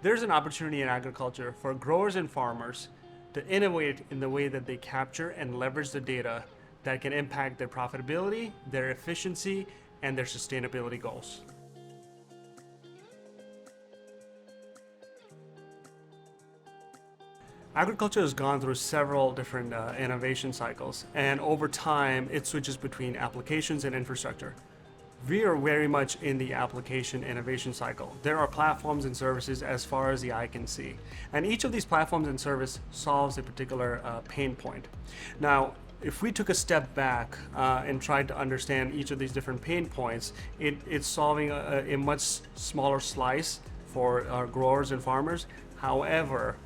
There's an opportunity in agriculture for growers and farmers to innovate in the way that they capture and leverage the data that can impact their profitability, their efficiency, and their sustainability goals. Agriculture has gone through several different innovation cycles, and over time it switches between applications and infrastructure. We are very much in the application innovation cycle. There are platforms and services as far as the eye can see, and each of these platforms and service solves a particular pain point. Now, if we took a step back and tried to understand each of these different pain points, it's solving a much smaller slice for our growers and farmers. However,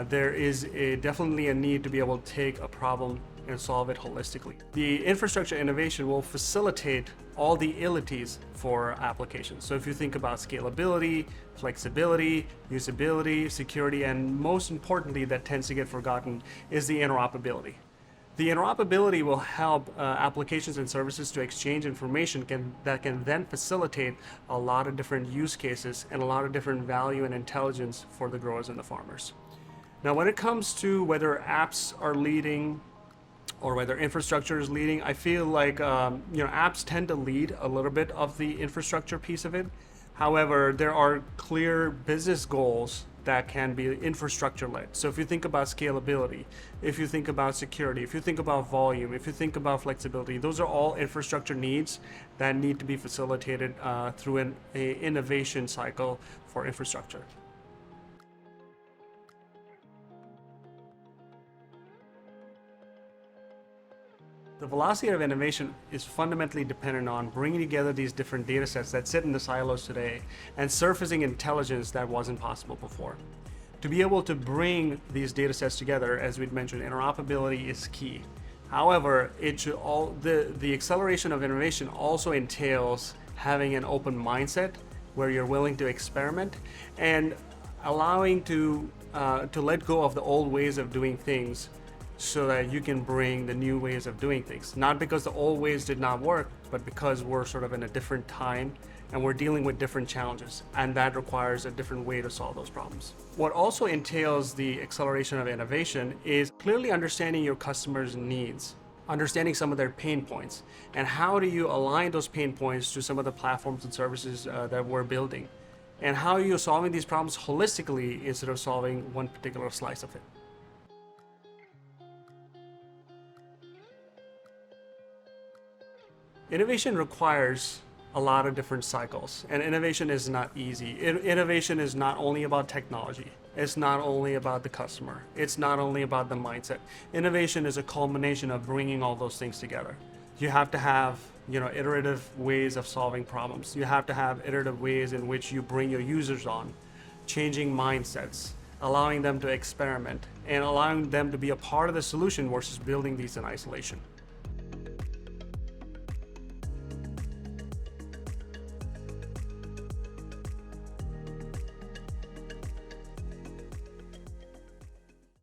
there is definitely a need to be able to take a problem and solve it holistically. The infrastructure innovation will facilitate all the abilities for applications. So if you think about scalability, flexibility, usability, security, and most importantly that tends to get forgotten is the interoperability. The interoperability will help applications and services to exchange information that can then facilitate a lot of different use cases and a lot of different value and intelligence for the growers and the farmers. Now, when it comes to whether apps are leading or whether infrastructure is leading, I feel like apps tend to lead a little bit of the infrastructure piece of it. However, there are clear business goals that can be infrastructure led. So if you think about scalability, if you think about security, if you think about volume, if you think about flexibility, those are all infrastructure needs that need to be facilitated through an innovation cycle for infrastructure. The velocity of innovation is fundamentally dependent on bringing together these different data sets that sit in the silos today and surfacing intelligence that wasn't possible before. To be able to bring these data sets together, as we'd mentioned, interoperability is key. However, the acceleration of innovation also entails having an open mindset where you're willing to experiment and allowing to let go of the old ways of doing things so that you can bring the new ways of doing things. Not because the old ways did not work, but because we're sort of in a different time and we're dealing with different challenges, and that requires a different way to solve those problems. What also entails the acceleration of innovation is clearly understanding your customers' needs, understanding some of their pain points, and how do you align those pain points to some of the platforms and services that we're building, and how are you solving these problems holistically instead of solving one particular slice of it. Innovation requires a lot of different cycles, and innovation is not easy. Innovation is not only about technology. It's not only about the customer. It's not only about the mindset. Innovation is a culmination of bringing all those things together. You have to have, iterative ways of solving problems. You have to have iterative ways in which you bring your users on, changing mindsets, allowing them to experiment, and allowing them to be a part of the solution versus building these in isolation.